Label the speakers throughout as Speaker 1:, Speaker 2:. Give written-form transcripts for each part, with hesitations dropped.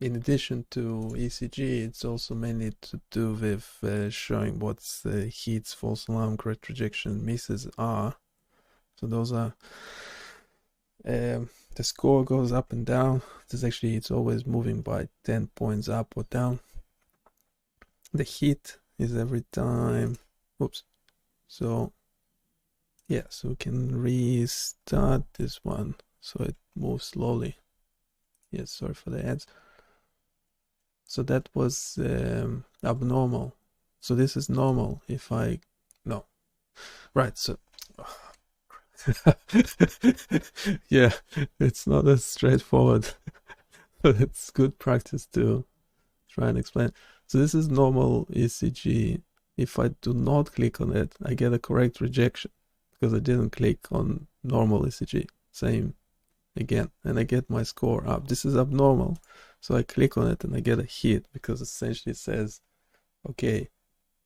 Speaker 1: in addition to ECG, it's also mainly to do with showing what's heats, false alarm, correct rejection, misses are. So those are the score goes up and down. This actually, it's always moving by 10 points up or down. The heat is every time. Oops. So yeah, so we can restart this one so it moves slowly. Yes, sorry for the ads. So that was abnormal. So this is normal if I no. Right, so yeah, it's not as straightforward, but it's good practice to try and explain. So this is normal ECG. If I do not click on it, I get a correct rejection because I didn't click on normal ECG. Same again, and I get my score up. This is abnormal, so I click on it and I get a hit because essentially it says, okay,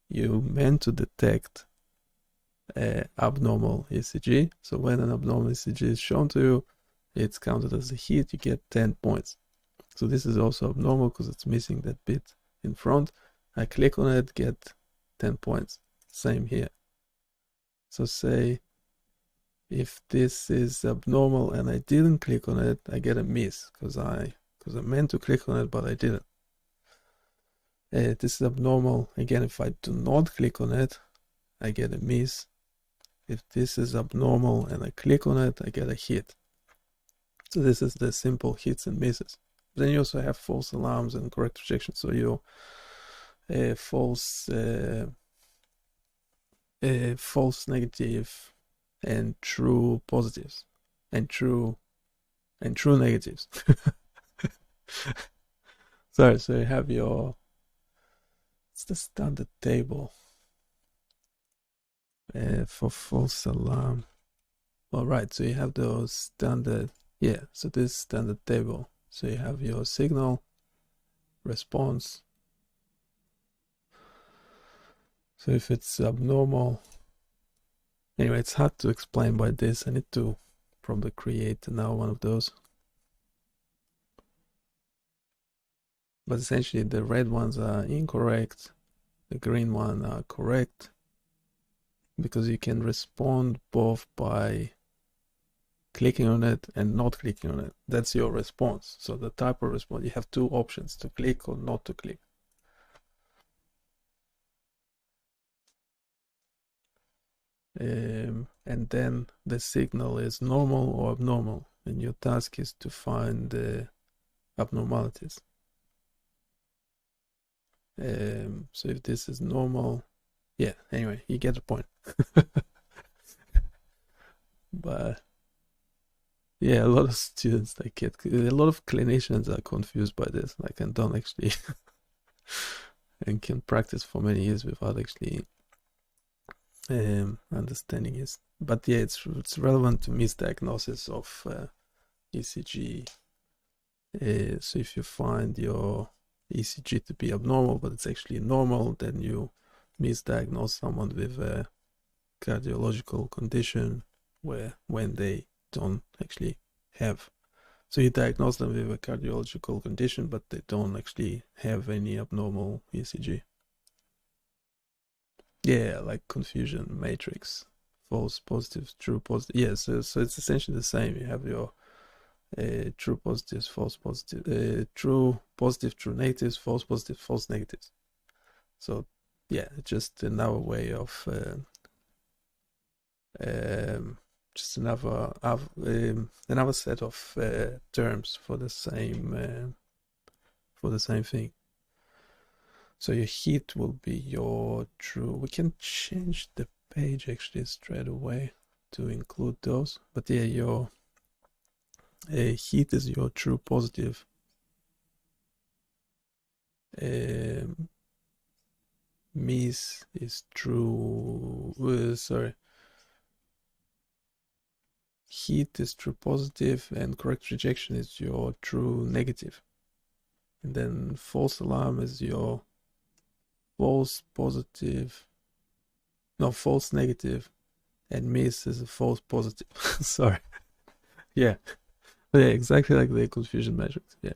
Speaker 1: you meant to detect abnormal ECG. So when an abnormal ECG is shown to you, it's counted as a hit. You get 10 points. So this is also abnormal because it's missing that bit in front. I click on it, get 10 points. Same here. So say if this is abnormal and I didn't click on it, I get a miss because I meant to click on it, but I didn't. This is abnormal. Again, if I do not click on it, I get a miss. If this is abnormal and I click on it, I get a hit. So this is the simple hits and misses. Then you also have false alarms and correct rejection. So you false negative and true positives and true negatives. Sorry, so you have your, it's the standard table for false alarm. All right, so you have those standard, yeah, so this standard table. So you have your signal, response. So if it's abnormal, anyway, it's hard to explain by this. I need to probably create now one of those. But essentially the red ones are incorrect, the green one are correct, because you can respond both by clicking on it and not clicking on it. That's your response. So the type of response, you have two options, to click or not to click. And then the signal is normal or abnormal, and your task is to find the abnormalities. So if this is normal, yeah, anyway, you get the point. But yeah, a lot of students, like a lot of clinicians are confused by this, like, and don't actually and can practice for many years without actually understanding it. But yeah, it's relevant to misdiagnosis of ECG. So if you find your ECG to be abnormal, but it's actually normal, then you misdiagnose someone with a cardiological condition when they don't actually have. So you diagnose them with a cardiological condition, but they don't actually have any abnormal ECG. Yeah, like confusion matrix, false positive, true positive. Yeah, so it's essentially the same. You have your true positives, false positive, true positive, true negatives, false positive, false negatives. So yeah, just another way of just another set of terms for the same thing. So your heat will be your true. We can change the page actually straight away to include those. But yeah, your heat is your true positive. Miss is true. Sorry. Heat is true positive, and correct rejection is your true negative. And then false alarm is your false positive. No, false negative, and miss is a false positive. Sorry. Yeah. Yeah, exactly like the confusion matrix. Yeah.